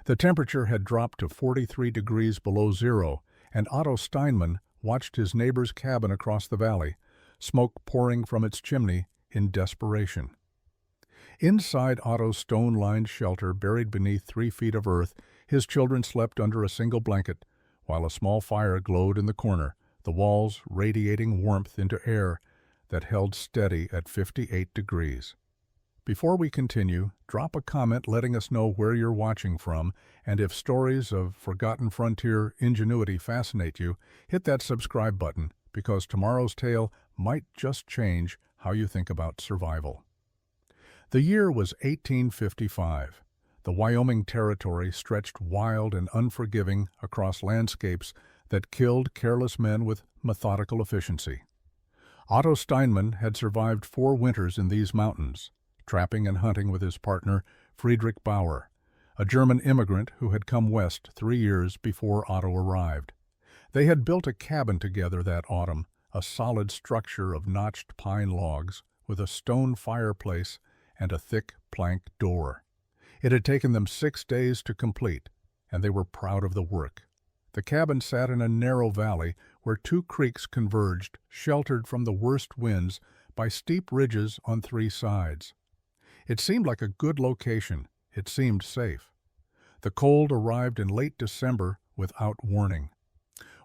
The temperature had dropped to 43 degrees below zero, and Otto Steinman watched his neighbor's cabin across the valley, smoke pouring from its chimney, in desperation. Inside Otto's stone-lined shelter, buried beneath 3 feet of earth, his children slept under a single blanket, while a small fire glowed in the corner, the walls radiating warmth into air that held steady at 58 degrees. Before we continue, drop a comment letting us know where you're watching from, and if stories of forgotten frontier ingenuity fascinate you, hit that subscribe button, because tomorrow's tale might just change how you think about survival. The year was 1855. The Wyoming Territory stretched wild and unforgiving across landscapes that killed careless men with methodical efficiency. Otto Steinman had survived 4 winters in these mountains, trapping and hunting with his partner, Friedrich Bauer, a German immigrant who had come west 3 years before Otto arrived. They had built a cabin together that autumn, a solid structure of notched pine logs with a stone fireplace and a thick plank door. It had taken them 6 days to complete, and they were proud of the work. The cabin sat in a narrow valley where 2 creeks converged, sheltered from the worst winds by steep ridges on 3 sides. It seemed like a good location. It seemed safe. The cold arrived in late December without warning.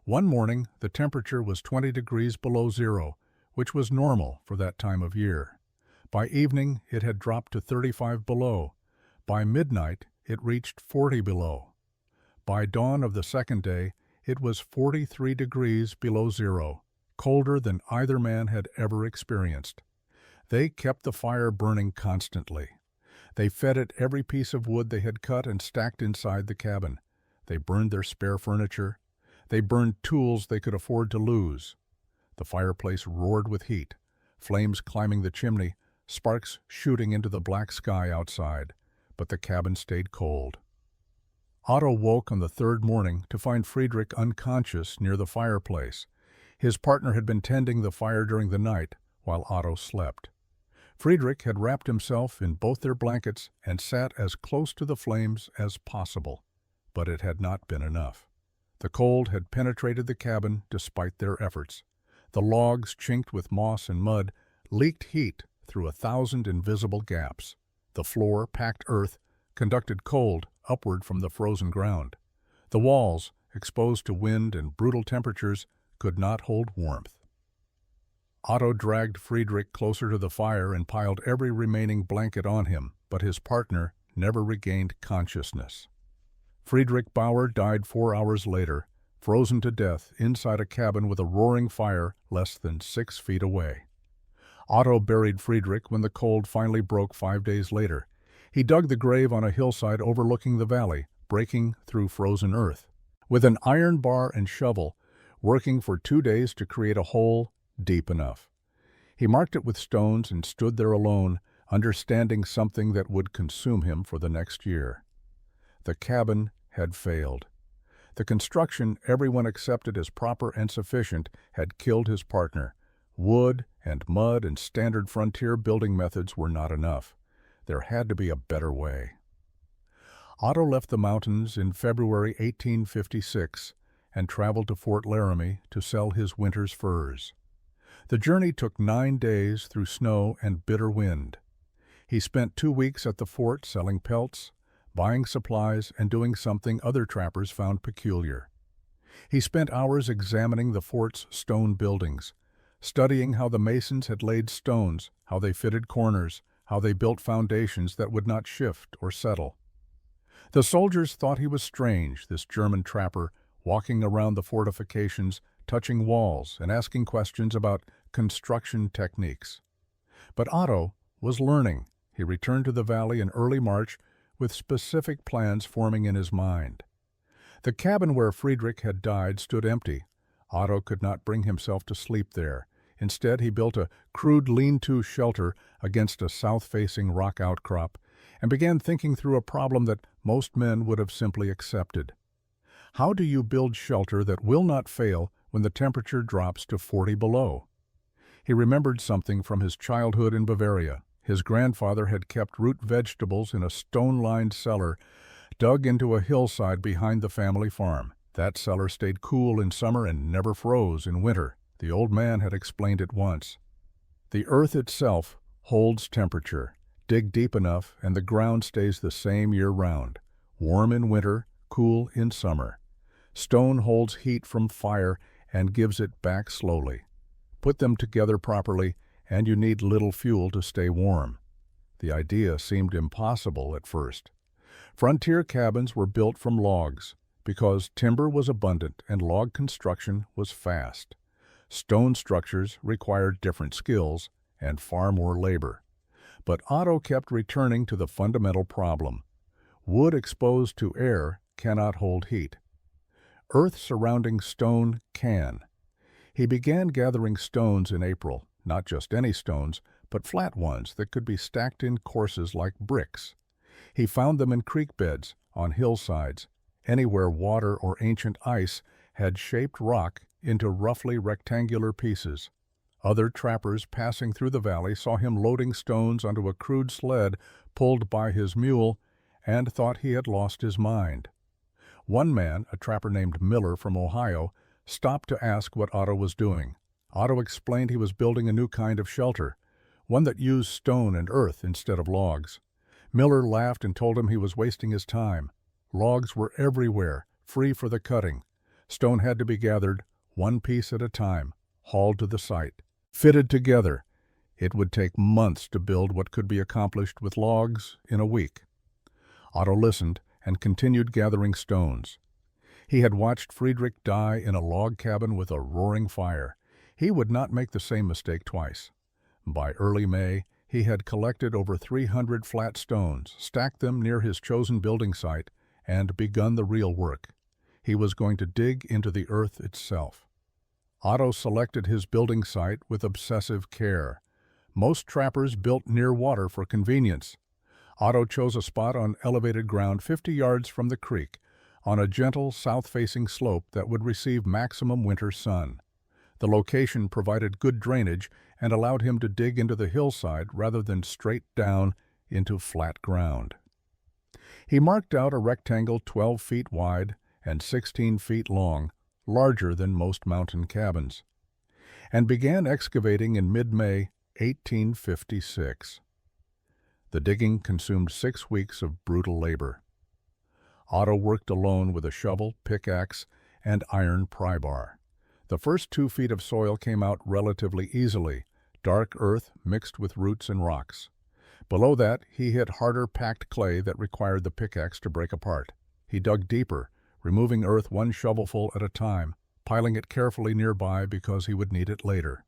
One morning, the temperature was 20 degrees below zero, which was normal for that time of year. By evening, it had dropped to 35 below. By midnight, it reached 40 below. By dawn of the second day, it was 43 degrees below zero, colder than either man had ever experienced. They kept the fire burning constantly. They fed it every piece of wood they had cut and stacked inside the cabin. They burned their spare furniture. They burned tools they could afford to lose. The fireplace roared with heat, flames climbing the chimney, sparks shooting into the black sky outside, but the cabin stayed cold. Otto woke on the 3rd morning to find Friedrich unconscious near the fireplace. His partner had been tending the fire during the night, while Otto slept. Friedrich had wrapped himself in both their blankets and sat as close to the flames as possible, but it had not been enough. The cold had penetrated the cabin despite their efforts. The logs, chinked with moss and mud, leaked heat through 1,000 invisible gaps. The floor, packed earth, conducted cold upward from the frozen ground. The walls, exposed to wind and brutal temperatures, could not hold warmth. Otto dragged Friedrich closer to the fire and piled every remaining blanket on him, but his partner never regained consciousness. Friedrich Bauer died 4 hours later, frozen to death inside a cabin with a roaring fire less than 6 feet away. Otto buried Friedrich when the cold finally broke 5 days later. He dug the grave on a hillside overlooking the valley, breaking through frozen earth. With an iron bar and shovel, working for 2 days to create a hole deep enough. He marked it with stones and stood there alone, understanding something that would consume him for the next year. The cabin had failed. The construction everyone accepted as proper and sufficient had killed his partner. Wood and mud and standard frontier building methods were not enough. There had to be a better way. Otto left the mountains in February 1856 and traveled to Fort Laramie to sell his winter's furs. The journey took 9 days through snow and bitter wind. He spent 2 weeks at the fort selling pelts, buying supplies, and doing something other trappers found peculiar. He spent hours examining the fort's stone buildings, studying how the masons had laid stones, how they fitted corners, how they built foundations that would not shift or settle. The soldiers thought he was strange, this German trapper, walking around the fortifications, touching walls, and asking questions about construction techniques. But Otto was learning. He returned to the valley in early March with specific plans forming in his mind. The cabin where Friedrich had died stood empty. Otto could not bring himself to sleep there. Instead, he built a crude lean-to shelter against a south-facing rock outcrop and began thinking through a problem that most men would have simply accepted. How do you build shelter that will not fail when the temperature drops to 40 below? He remembered something from his childhood in Bavaria. His grandfather had kept root vegetables in a stone-lined cellar dug into a hillside behind the family farm. That cellar stayed cool in summer and never froze in winter. The old man had explained it once. The earth itself holds temperature. Dig deep enough and the ground stays the same year-round. Warm in winter, cool in summer. Stone holds heat from fire and gives it back slowly. Put them together properly and you need little fuel to stay warm. The idea seemed impossible at first. Frontier cabins were built from logs because timber was abundant and log construction was fast. Stone structures required different skills and far more labor. But Otto kept returning to the fundamental problem. Wood exposed to air cannot hold heat. Earth surrounding stone can. He began gathering stones in April, not just any stones, but flat ones that could be stacked in courses like bricks. He found them in creek beds, on hillsides, anywhere water or ancient ice had shaped rock into roughly rectangular pieces. Other trappers passing through the valley saw him loading stones onto a crude sled pulled by his mule and thought he had lost his mind. One man, a trapper named Miller from Ohio, stopped to ask what Otto was doing. Otto explained he was building a new kind of shelter, one that used stone and earth instead of logs. Miller laughed and told him he was wasting his time. Logs were everywhere, free for the cutting. Stone had to be gathered, one piece at a time, hauled to the site, fitted together. It would take months to build what could be accomplished with logs in a week. Otto listened and continued gathering stones. He had watched Friedrich die in a log cabin with a roaring fire. He would not make the same mistake twice. By early May, he had collected over 300 flat stones, stacked them near his chosen building site, and begun the real work. He was going to dig into the earth itself. Otto selected his building site with obsessive care. Most trappers built near water for convenience. Otto chose a spot on elevated ground 50 yards from the creek, on a gentle south-facing slope that would receive maximum winter sun. The location provided good drainage and allowed him to dig into the hillside rather than straight down into flat ground. He marked out a rectangle 12 feet wide and 16 feet long, larger than most mountain cabins, and began excavating in mid-May 1856. The digging consumed 6 weeks of brutal labor. Otto worked alone with a shovel, pickaxe, and iron pry bar. The first 2 feet of soil came out relatively easily, dark earth mixed with roots and rocks. Below that, he hit harder packed clay that required the pickaxe to break apart. He dug deeper, removing earth one shovelful at a time, piling it carefully nearby because he would need it later.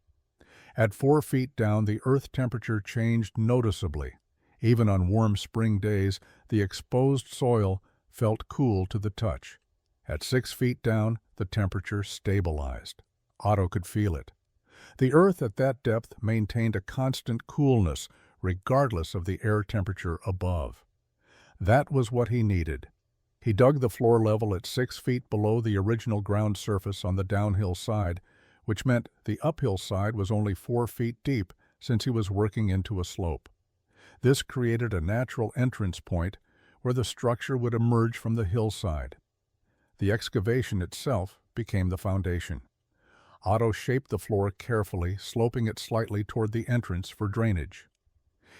At 4 feet down, the earth temperature changed noticeably. Even on warm spring days, the exposed soil felt cool to the touch. At 6 feet down, the temperature stabilized. Otto could feel it. The earth at that depth maintained a constant coolness, regardless of the air temperature above. That was what he needed. He dug the floor level at 6 feet below the original ground surface on the downhill side, which meant the uphill side was only 4 feet deep since he was working into a slope. This created a natural entrance point where the structure would emerge from the hillside. The excavation itself became the foundation. Otto shaped the floor carefully, sloping it slightly toward the entrance for drainage.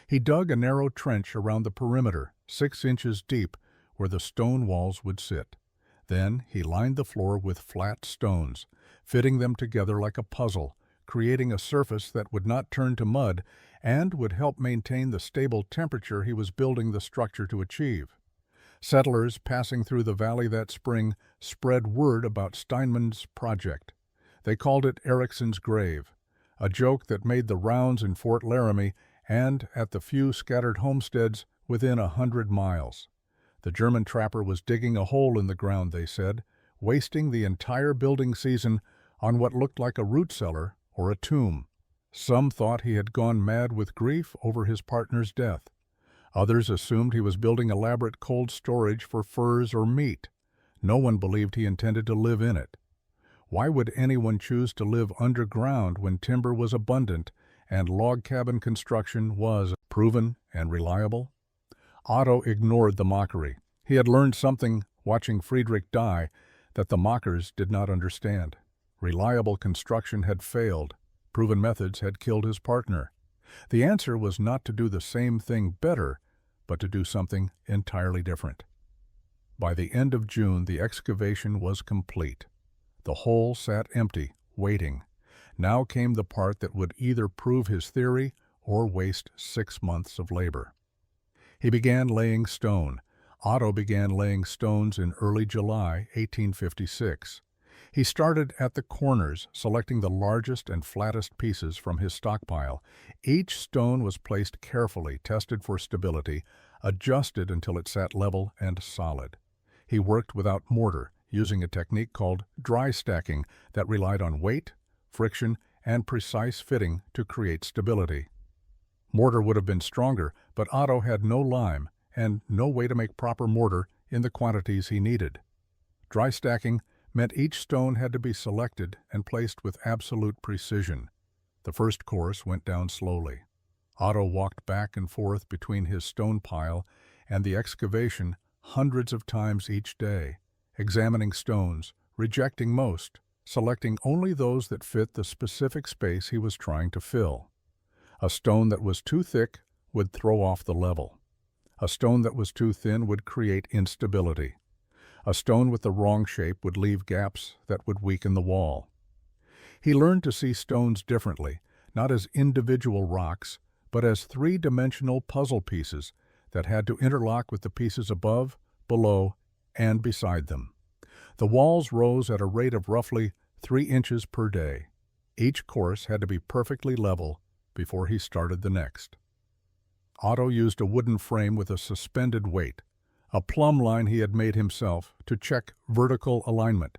He dug a narrow trench around the perimeter, 6 inches deep, where the stone walls would sit. Then he lined the floor with flat stones, fitting them together like a puzzle, creating a surface that would not turn to mud and would help maintain the stable temperature he was building the structure to achieve. Settlers passing through the valley that spring spread word about Steinman's project. They called it Erickson's grave, a joke that made the rounds in Fort Laramie and at the few scattered homesteads within 100 miles. The German trapper was digging a hole in the ground, they said, wasting the entire building season on what looked like a root cellar or a tomb. Some thought he had gone mad with grief over his partner's death. Others assumed he was building elaborate cold storage for furs or meat. No one believed he intended to live in it. Why would anyone choose to live underground when timber was abundant and log cabin construction was proven and reliable? Otto ignored the mockery. He had learned something watching Friedrich die that the mockers did not understand. Reliable construction had failed. Proven methods had killed his partner. The answer was not to do the same thing better, but to do something entirely different. By the end of June, the excavation was complete. The hole sat empty, waiting. Now came the part that would either prove his theory or waste 6 months of labor. He began laying stone. Otto began laying stones in early July 1856. He started at the corners, selecting the largest and flattest pieces from his stockpile. Each stone was placed carefully, tested for stability, adjusted until it sat level and solid. He worked without mortar, using a technique called dry stacking that relied on weight, friction, and precise fitting to create stability. Mortar would have been stronger, but Otto had no lime and no way to make proper mortar in the quantities he needed. Dry stacking meant each stone had to be selected and placed with absolute precision. The first course went down slowly. Otto walked back and forth between his stone pile and the excavation hundreds of times each day, examining stones, rejecting most, selecting only those that fit the specific space he was trying to fill. A stone that was too thick would throw off the level. A stone that was too thin would create instability. A stone with the wrong shape would leave gaps that would weaken the wall. He learned to see stones differently, not as individual rocks, but as three-dimensional puzzle pieces that had to interlock with the pieces above, below, and beside them. The walls rose at a rate of roughly 3 inches per day. Each course had to be perfectly level before he started the next. Otto used a wooden frame with a suspended weight, a plumb line he had made himself, to check vertical alignment.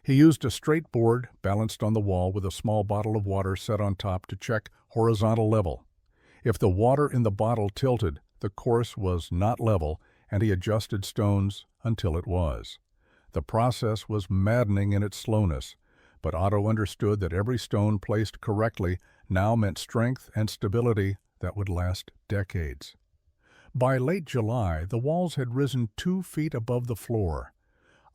He used a straight board balanced on the wall with a small bottle of water set on top to check horizontal level. If the water in the bottle tilted, the course was not level, and he adjusted stones until it was. The process was maddening in its slowness, but Otto understood that every stone placed correctly now meant strength and stability that would last decades. By late July, the walls had risen 2 feet above the floor.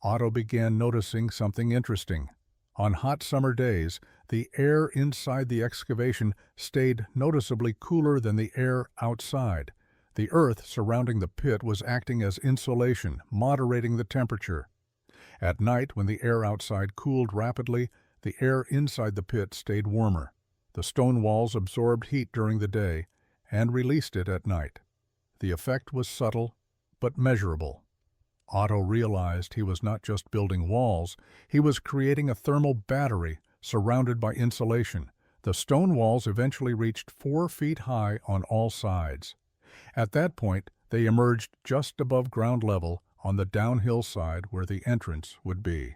Otto began noticing something interesting. On hot summer days, the air inside the excavation stayed noticeably cooler than the air outside. The earth surrounding the pit was acting as insulation, moderating the temperature. At night, when the air outside cooled rapidly, the air inside the pit stayed warmer. The stone walls absorbed heat during the day and released it at night. The effect was subtle but measurable. Otto realized he was not just building walls, he was creating a thermal battery surrounded by insulation. The stone walls eventually reached 4 feet high on all sides. At that point, they emerged just above ground level on the downhill side where the entrance would be.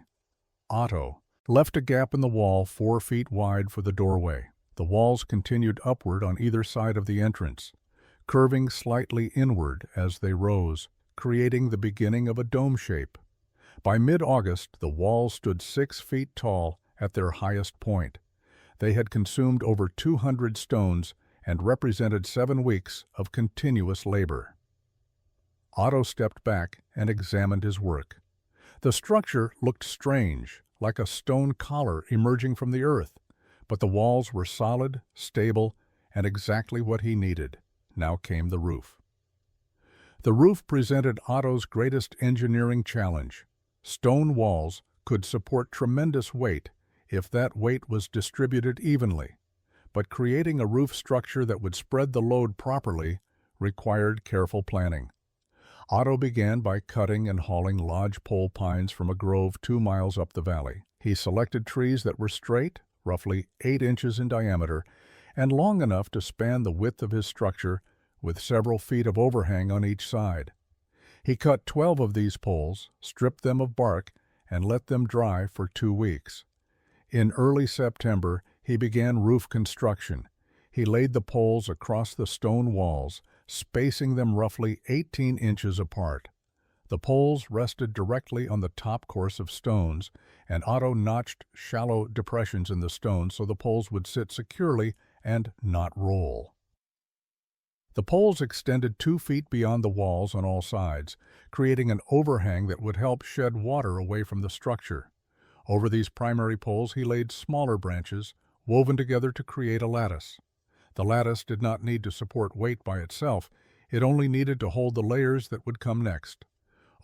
Otto left a gap in the wall 4 feet wide for the doorway. The walls continued upward on either side of the entrance, curving slightly inward as they rose, creating the beginning of a dome shape. By mid-August, the walls stood 6 feet tall at their highest point. They had consumed over 200 stones and represented 7 weeks of continuous labor. Otto stepped back and examined his work. The structure looked strange, like a stone collar emerging from the earth, but the walls were solid, stable, and exactly what he needed. Now came the roof. The roof presented Otto's greatest engineering challenge. Stone walls could support tremendous weight if that weight was distributed evenly, but creating a roof structure that would spread the load properly required careful planning. Otto began by cutting and hauling lodgepole pines from a grove 2 miles up the valley. He selected trees that were straight, roughly 8 inches in diameter, and long enough to span the width of his structure with several feet of overhang on each side. He cut 12 of these poles, stripped them of bark, and let them dry for 2 weeks. In early September, he began roof construction. He laid the poles across the stone walls, spacing them roughly 18 inches apart. The poles rested directly on the top course of stones, and Otto notched shallow depressions in the stone so the poles would sit securely and not roll. The poles extended 2 feet beyond the walls on all sides, creating an overhang that would help shed water away from the structure. Over these primary poles he laid smaller branches, woven together to create a lattice. The lattice did not need to support weight by itself, it only needed to hold the layers that would come next.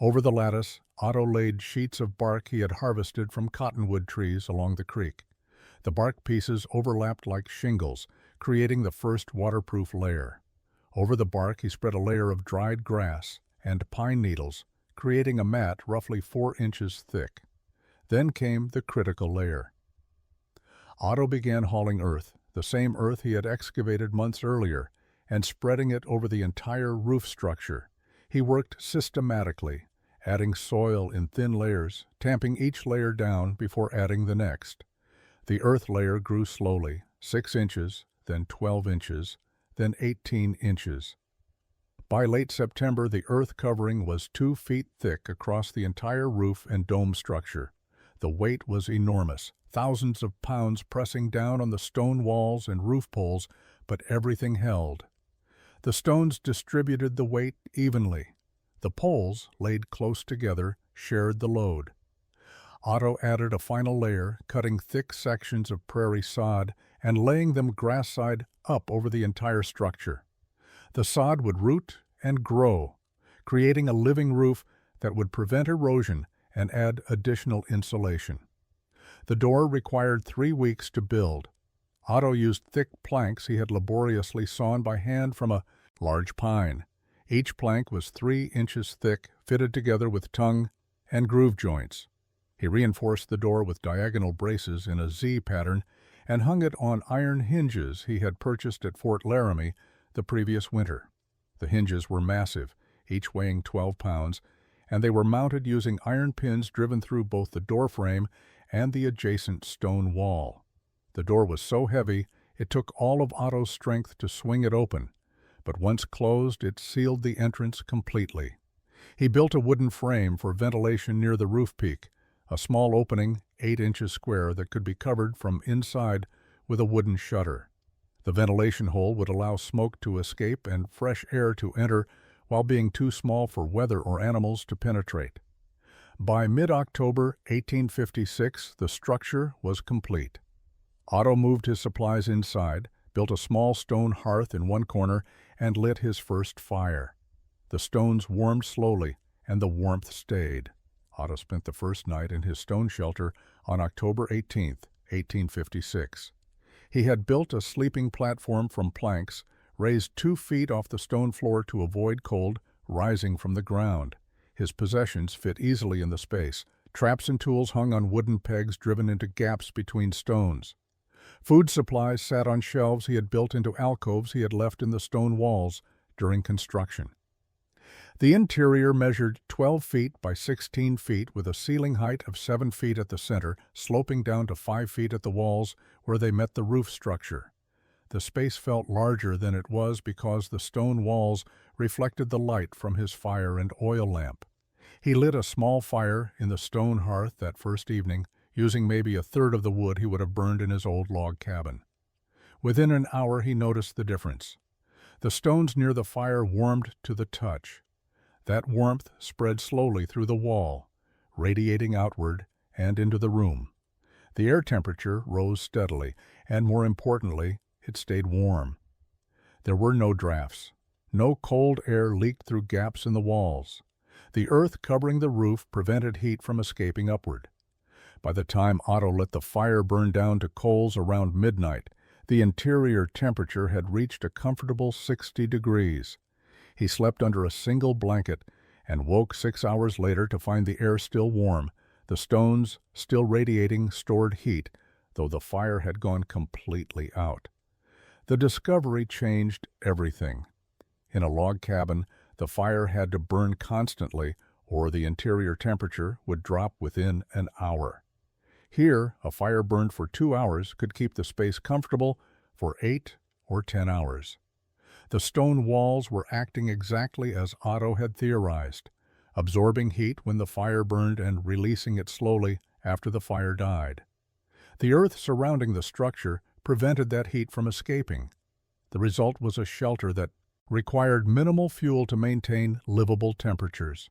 Over the lattice, Otto laid sheets of bark he had harvested from cottonwood trees along the creek. The bark pieces overlapped like shingles, creating the first waterproof layer. Over the bark he spread a layer of dried grass and pine needles, creating a mat roughly 4 inches thick. Then came the critical layer. Otto began hauling earth, the same earth he had excavated months earlier, and spreading it over the entire roof structure. He worked systematically, adding soil in thin layers, tamping each layer down before adding the next. The earth layer grew slowly, 6 inches, then 12 inches, then 18 inches. By late September, the earth covering was 2 feet thick across the entire roof and dome structure. The weight was enormous, thousands of pounds pressing down on the stone walls and roof poles, but everything held. The stones distributed the weight evenly. The poles, laid close together, shared the load. Otto added a final layer, cutting thick sections of prairie sod and laying them grass-side up over the entire structure. The sod would root and grow, creating a living roof that would prevent erosion and add additional insulation. The door required 3 weeks to build. Otto used thick planks he had laboriously sawn by hand from a large pine. Each plank was 3 inches thick, fitted together with tongue and groove joints. He reinforced the door with diagonal braces in a Z pattern and hung it on iron hinges he had purchased at Fort Laramie the previous winter. The hinges were massive, each weighing 12 pounds, and they were mounted using iron pins driven through both the door frame and the adjacent stone wall. The door was so heavy it took all of Otto's strength to swing it open, but once closed it sealed the entrance completely. He built a wooden frame for ventilation near the roof peak, a small opening 8 inches square that could be covered from inside with a wooden shutter. The ventilation hole would allow smoke to escape and fresh air to enter while being too small for weather or animals to penetrate. By mid-October 1856, the structure was complete. Otto moved his supplies inside, built a small stone hearth in one corner, and lit his first fire. The stones warmed slowly, and the warmth stayed. Otto spent the first night in his stone shelter on October 18, 1856. He had built a sleeping platform from planks, raised 2 feet off the stone floor to avoid cold rising from the ground. His possessions fit easily in the space. Traps and tools hung on wooden pegs driven into gaps between stones. Food supplies sat on shelves he had built into alcoves he had left in the stone walls during construction. The interior measured 12 feet by 16 feet with a ceiling height of 7 feet at the center, sloping down to 5 feet at the walls where they met the roof structure. The space felt larger than it was because the stone walls reflected the light from his fire and oil lamp. He lit a small fire in the stone hearth that first evening, using maybe a third of the wood he would have burned in his old log cabin. Within an hour he noticed the difference. The stones near the fire warmed to the touch. That warmth spread slowly through the wall, radiating outward and into the room. The air temperature rose steadily, and more importantly, it stayed warm. There were no drafts. No cold air leaked through gaps in the walls. The earth covering the roof prevented heat from escaping upward. By the time Otto let the fire burn down to coals around midnight, the interior temperature had reached a comfortable 60 degrees. He slept under a single blanket and woke 6 hours later to find the air still warm, the stones still radiating stored heat, though the fire had gone completely out. The discovery changed everything. In a log cabin, the fire had to burn constantly, or the interior temperature would drop within an hour. Here, a fire burned for 2 hours could keep the space comfortable for 8 or 10 hours. The stone walls were acting exactly as Otto had theorized, absorbing heat when the fire burned and releasing it slowly after the fire died. The earth surrounding the structure prevented that heat from escaping. The result was a shelter that required minimal fuel to maintain livable temperatures.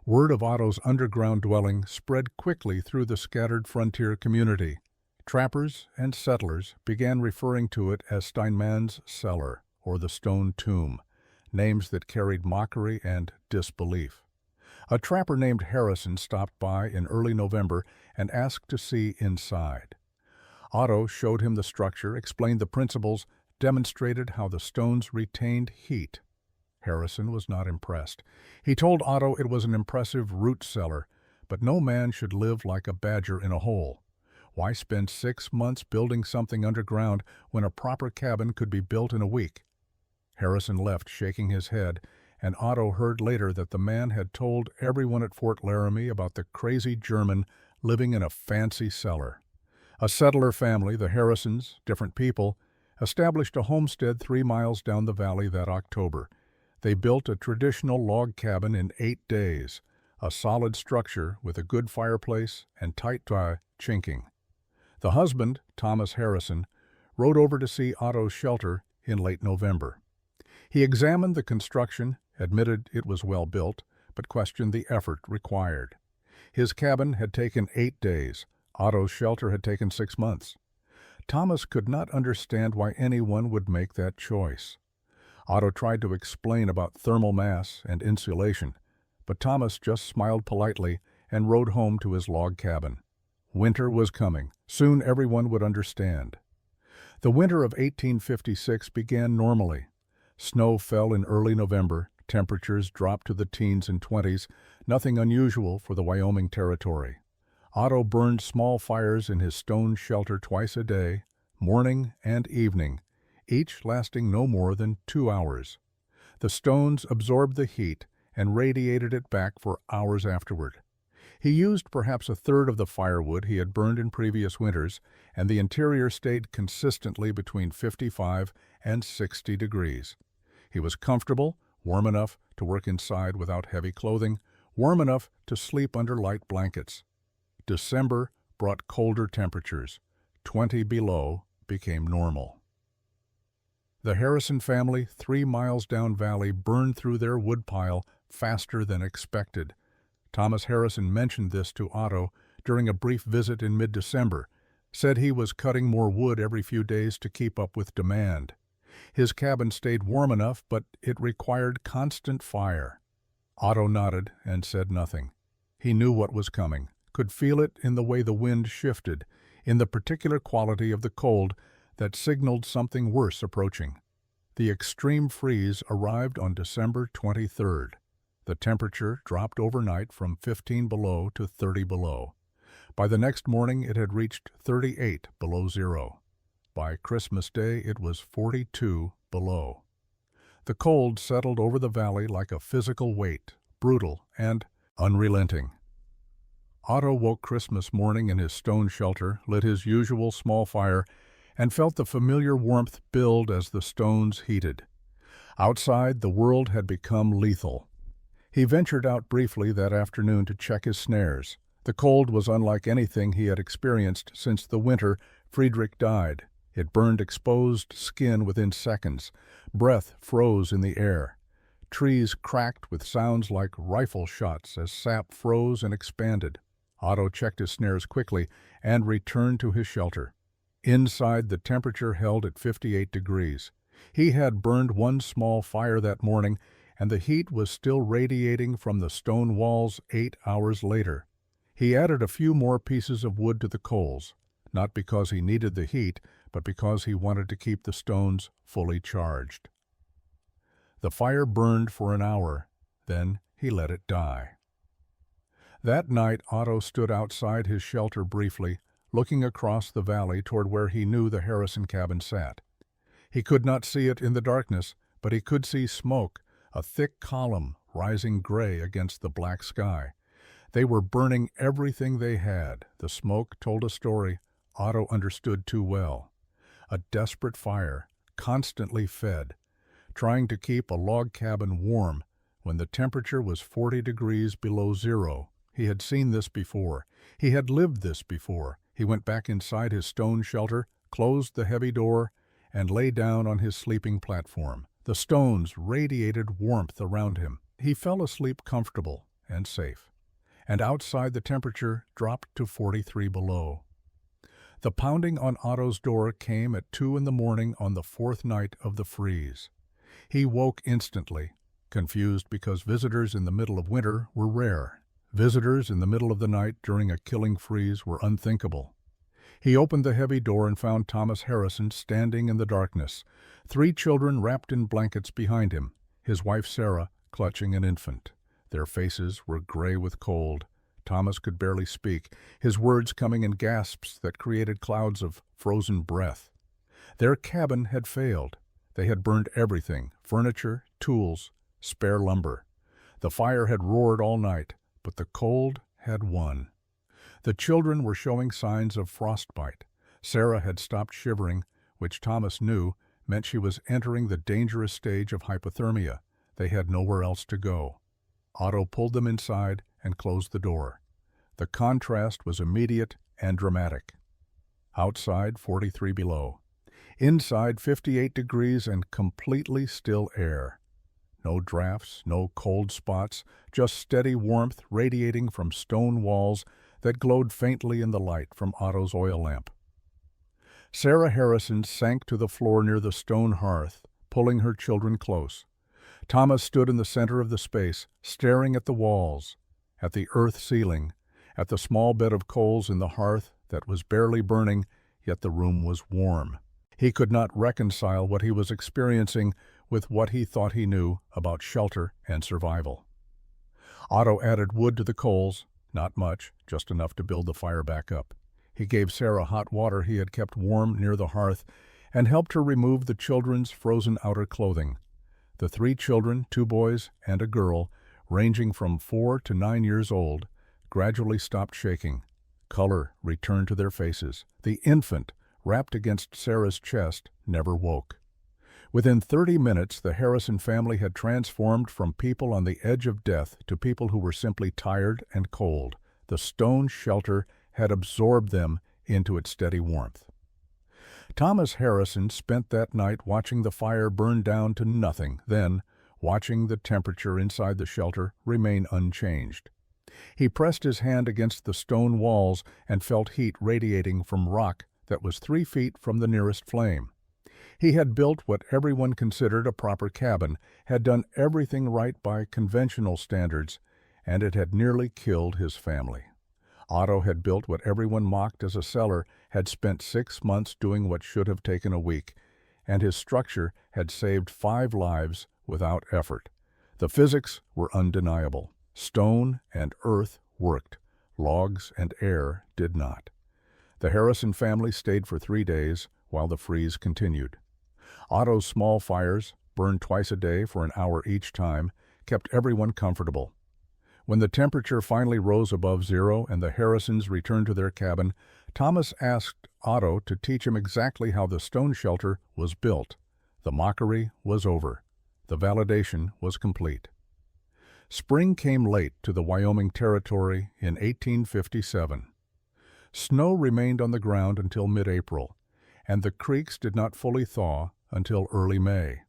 Word of Otto's underground dwelling spread quickly through the scattered frontier community. Trappers and settlers began referring to it as Steinmann's Cellar, or the Stone Tomb, names that carried mockery and disbelief. A trapper named Harrison stopped by in early November and asked to see inside. Otto showed him the structure, explained the principles, demonstrated how the stones retained heat. Harrison was not impressed. He told Otto it was an impressive root cellar, but no man should live like a badger in a hole. Why spend 6 months building something underground when a proper cabin could be built in a week? Harrison left, shaking his head, and Otto heard later that the man had told everyone at Fort Laramie about the crazy German living in a fancy cellar. A settler family, the Harrisons, different people, established a homestead 3 miles down the valley that October. They built a traditional log cabin in 8 days, a solid structure with a good fireplace and tight chinking. The husband, Thomas Harrison, rode over to see Otto's shelter in late November. He examined the construction, admitted it was well built, but questioned the effort required. His cabin had taken 8 days. Otto's shelter had taken 6 months. Thomas could not understand why anyone would make that choice. Otto tried to explain about thermal mass and insulation, but Thomas just smiled politely and rode home to his log cabin. Winter was coming. Soon everyone would understand. The winter of 1856 began normally. Snow fell in early November, temperatures dropped to the teens and 20s, nothing unusual for the Wyoming Territory. Otto burned small fires in his stone shelter twice a day, morning and evening, each lasting no more than 2 hours. The stones absorbed the heat and radiated it back for hours afterward. He used perhaps a third of the firewood he had burned in previous winters, and the interior stayed consistently between 55 and 60 degrees. He was comfortable, warm enough to work inside without heavy clothing, warm enough to sleep under light blankets. December brought colder temperatures. 20 below became normal. The Harrison family, 3 miles down valley, burned through their woodpile faster than expected. Thomas Harrison mentioned this to Otto during a brief visit in mid-December, said he was cutting more wood every few days to keep up with demand. His cabin stayed warm enough, but it required constant fire. Otto nodded and said nothing. He knew what was coming, could feel it in the way the wind shifted, in the particular quality of the cold that signaled something worse approaching. The extreme freeze arrived on December 23rd. The temperature dropped overnight from 15 below to 30 below. By the next morning it had reached 38 below zero. By Christmas Day it was 42 below. The cold settled over the valley like a physical weight, brutal and unrelenting. Otto woke Christmas morning in his stone shelter, lit his usual small fire, and felt the familiar warmth build as the stones heated. Outside, the world had become lethal. He ventured out briefly that afternoon to check his snares. The cold was unlike anything he had experienced since the winter Friedrich died. It burned exposed skin within seconds. Breath froze in the air. Trees cracked with sounds like rifle shots as sap froze and expanded. Otto checked his snares quickly and returned to his shelter. Inside, the temperature held at 58 degrees. He had burned one small fire that morning, and the heat was still radiating from the stone walls 8 hours later. He added a few more pieces of wood to the coals, not because he needed the heat, but because he wanted to keep the stones fully charged. The fire burned for an hour, then he let it die. That night Otto stood outside his shelter briefly, looking across the valley toward where he knew the Harrison cabin sat. He could not see it in the darkness, but he could see smoke, a thick column rising gray against the black sky. They were burning everything they had. The smoke told a story Otto understood too well. A desperate fire, constantly fed, trying to keep a log cabin warm when the temperature was 40 degrees below zero. He had seen this before. He had lived this before. He went back inside his stone shelter, closed the heavy door, and lay down on his sleeping platform. The stones radiated warmth around him. He fell asleep comfortable and safe, and outside the temperature dropped to 43 below. The pounding on Otto's door came at 2 in the morning on the fourth night of the freeze. He woke instantly, confused because visitors in the middle of winter were rare. Visitors in the middle of the night during a killing freeze were unthinkable. He opened the heavy door and found Thomas Harrison standing in the darkness, 3 children wrapped in blankets behind him, his wife Sarah clutching an infant. Their faces were gray with cold. Thomas could barely speak, his words coming in gasps that created clouds of frozen breath. Their cabin had failed. They had burned everything, furniture, tools, spare lumber. The fire had roared all night, but the cold had won. The children were showing signs of frostbite. Sarah had stopped shivering, which Thomas knew meant she was entering the dangerous stage of hypothermia. They had nowhere else to go. Otto pulled them inside and closed the door. The contrast was immediate and dramatic. Outside, 43 below. Inside, 58 degrees and completely still air. No drafts, no cold spots, just steady warmth radiating from stone walls that glowed faintly in the light from Otto's oil lamp. Sarah Harrison sank to the floor near the stone hearth, pulling her children close. Thomas stood in the center of the space, staring at the walls, at the earth ceiling, at the small bed of coals in the hearth that was barely burning, yet the room was warm. He could not reconcile what he was experiencing with what he thought he knew about shelter and survival. Otto added wood to the coals, not much, just enough to build the fire back up. He gave Sarah hot water he had kept warm near the hearth and helped her remove the children's frozen outer clothing. The 3 children, 2 boys and a girl, ranging from 4 to 9 years old, gradually stopped shaking. Color returned to their faces. The infant, wrapped against Sarah's chest, never woke. Within 30 minutes, the Harrison family had transformed from people on the edge of death to people who were simply tired and cold. The stone shelter had absorbed them into its steady warmth. Thomas Harrison spent that night watching the fire burn down to nothing, then watching the temperature inside the shelter remain unchanged. He pressed his hand against the stone walls and felt heat radiating from rock that was 3 feet from the nearest flame. He had built what everyone considered a proper cabin, had done everything right by conventional standards, and it had nearly killed his family. Otto had built what everyone mocked as a cellar, had spent 6 months doing what should have taken a week, and his structure had saved 5 lives without effort. The physics were undeniable. Stone and earth worked. Logs and air did not. The Harrison family stayed for 3 days while the freeze continued. Otto's small fires, burned twice a day for an hour each time, kept everyone comfortable. When the temperature finally rose above zero and the Harrisons returned to their cabin, Thomas asked Otto to teach him exactly how the stone shelter was built. The mockery was over. The validation was complete. Spring came late to the Wyoming Territory in 1857. Snow remained on the ground until mid-April, and the creeks did not fully thaw until early May.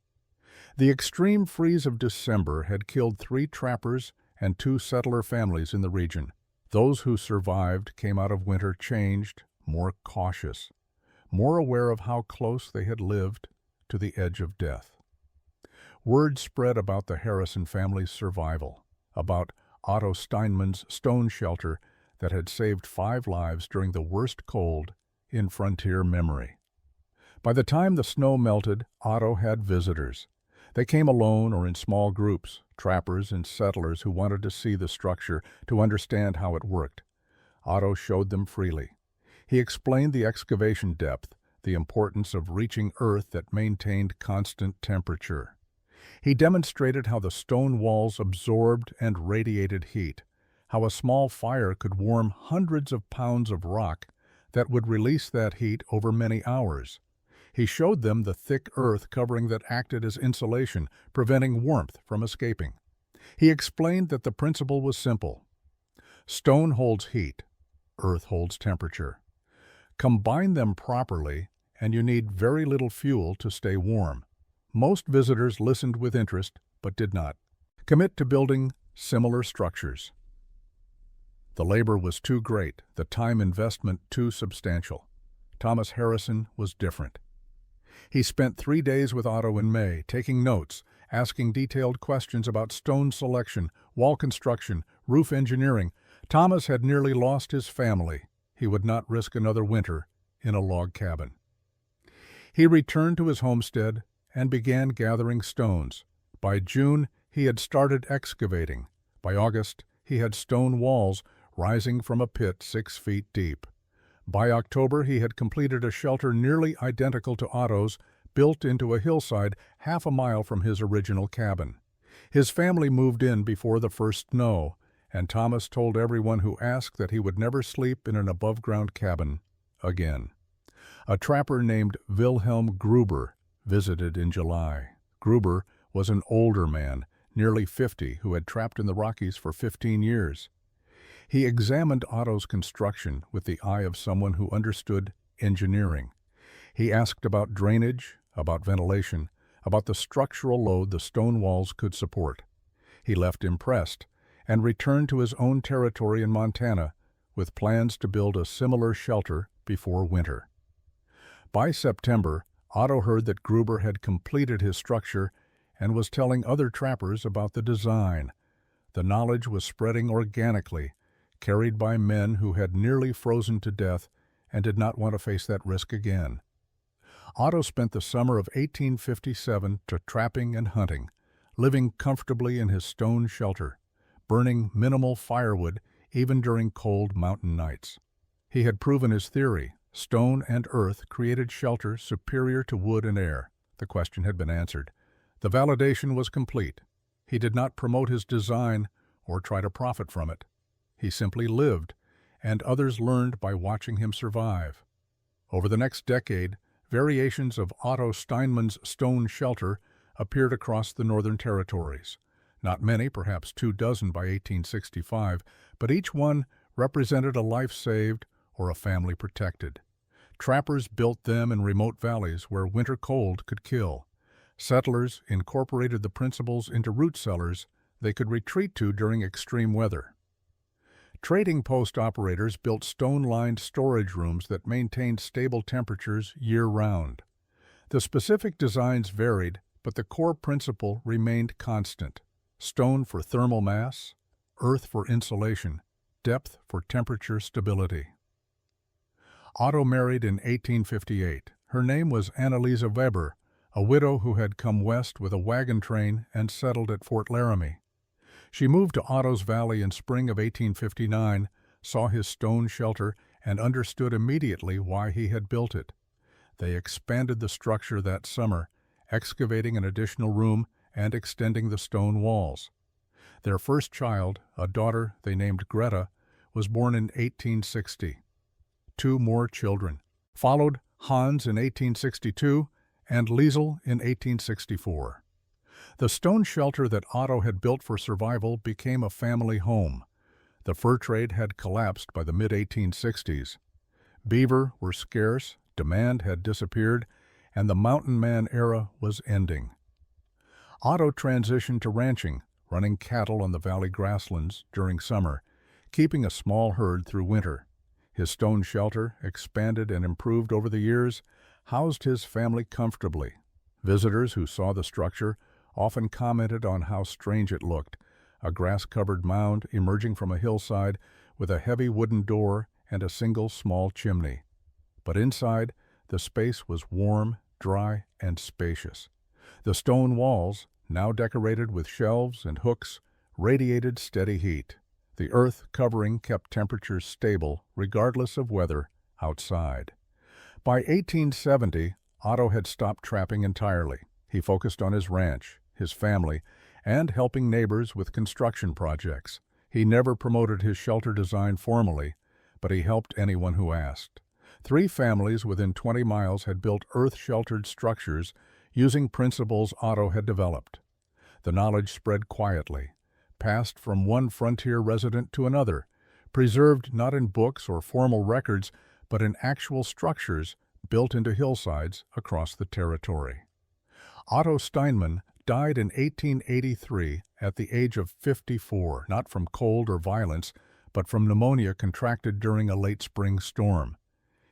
The extreme freeze of December had killed 3 trappers and 2 settler families in the region. Those who survived came out of winter changed, more cautious, more aware of how close they had lived to the edge of death. Word spread about the Harrison family's survival, about Otto Steinman's stone shelter that had saved 5 lives during the worst cold in frontier memory. By the time the snow melted, Otto had visitors. They came alone or in small groups, trappers and settlers who wanted to see the structure, to understand how it worked. Otto showed them freely. He explained the excavation depth, the importance of reaching earth that maintained constant temperature. He demonstrated how the stone walls absorbed and radiated heat, how a small fire could warm hundreds of pounds of rock that would release that heat over many hours. He showed them the thick earth covering that acted as insulation, preventing warmth from escaping. He explained that the principle was simple. Stone holds heat, earth holds temperature. Combine them properly, and you need very little fuel to stay warm. Most visitors listened with interest, but did not commit to building similar structures. The labor was too great, the time investment too substantial. Thomas Harrison was different. He spent 3 days with Otto in May, taking notes, asking detailed questions about stone selection, wall construction, roof engineering. Thomas had nearly lost his family. He would not risk another winter in a log cabin. He returned to his homestead and began gathering stones. By June, he had started excavating. By August, he had stone walls rising from a pit 6 feet deep. By October, he had completed a shelter nearly identical to Otto's, built into a hillside half a mile from his original cabin. His family moved in before the first snow, and Thomas told everyone who asked that he would never sleep in an above-ground cabin again. A trapper named Wilhelm Gruber visited in July. Gruber was an older man, nearly 50, who had trapped in the Rockies for 15 years. He examined Otto's construction with the eye of someone who understood engineering. He asked about drainage, about ventilation, about the structural load the stone walls could support. He left impressed and returned to his own territory in Montana with plans to build a similar shelter before winter. By September, Otto heard that Gruber had completed his structure and was telling other trappers about the design. The knowledge was spreading organically, carried by men who had nearly frozen to death and did not want to face that risk again. Otto spent the summer of 1857 trapping and hunting, living comfortably in his stone shelter, burning minimal firewood even during cold mountain nights. He had proven his theory: stone and earth created shelter superior to wood and air. The question had been answered. The validation was complete. He did not promote his design or try to profit from it. He simply lived, and others learned by watching him survive. Over the next decade, variations of Otto Steinmann's stone shelter appeared across the Northern Territories. Not many, perhaps 24 by 1865, but each one represented a life saved or a family protected. Trappers built them in remote valleys where winter cold could kill. Settlers incorporated the principles into root cellars they could retreat to during extreme weather. Trading post operators built stone-lined storage rooms that maintained stable temperatures year-round. The specific designs varied, but the core principle remained constant: stone for thermal mass, earth for insulation, depth for temperature stability. Otto married in 1858. Her name was Annalisa Weber, a widow who had come west with a wagon train and settled at Fort Laramie. She moved to Otto's Valley in spring of 1859, saw his stone shelter, and understood immediately why he had built it. They expanded the structure that summer, excavating an additional room and extending the stone walls. Their first child, a daughter they named Greta, was born in 1860. 2 more children followed: Hans in 1862 and Liesel in 1864. The stone shelter that Otto had built for survival became a family home. The fur trade had collapsed by the mid-1860s. Beaver were scarce, demand had disappeared, and the mountain man era was ending. Otto transitioned to ranching, running cattle on the valley grasslands during summer, keeping a small herd through winter. His stone shelter, expanded and improved over the years, housed his family comfortably. Visitors who saw the structure often commented on how strange it looked: a grass-covered mound emerging from a hillside with a heavy wooden door and a single small chimney. But inside, the space was warm, dry, and spacious. The stone walls, now decorated with shelves and hooks, radiated steady heat. The earth covering kept temperatures stable regardless of weather outside. By 1870, Otto had stopped trapping entirely. He focused on his ranch, his family, and helping neighbors with construction projects. He never promoted his shelter design formally, but he helped anyone who asked. 3 families within 20 miles had built earth-sheltered structures using principles Otto had developed. The knowledge spread quietly, passed from one frontier resident to another, preserved not in books or formal records, but in actual structures built into hillsides across the territory. Otto Steinmann died in 1883 at the age of 54, not from cold or violence, but from pneumonia contracted during a late spring storm.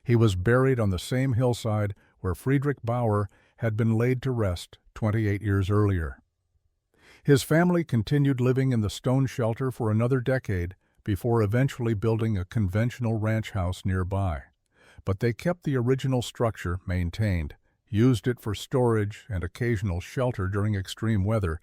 He was buried on the same hillside where Friedrich Bauer had been laid to rest 28 years earlier. His family continued living in the stone shelter for another decade before eventually building a conventional ranch house nearby. But they kept the original structure maintained, used it for storage and occasional shelter during extreme weather,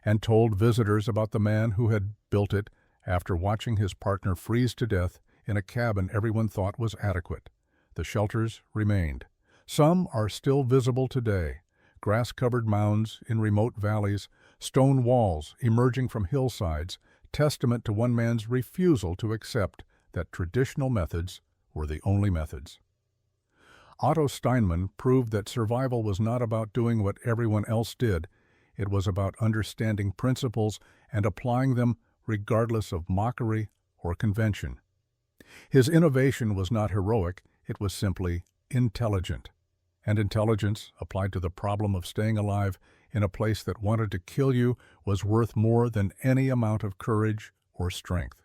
and told visitors about the man who had built it after watching his partner freeze to death in a cabin everyone thought was adequate. The shelters remained. Some are still visible today: grass-covered mounds in remote valleys, stone walls emerging from hillsides, testament to one man's refusal to accept that traditional methods were the only methods. Otto Steinmann proved that survival was not about doing what everyone else did. It was about understanding principles and applying them regardless of mockery or convention. His innovation was not heroic, it was simply intelligent. And intelligence, applied to the problem of staying alive in a place that wanted to kill you, was worth more than any amount of courage or strength.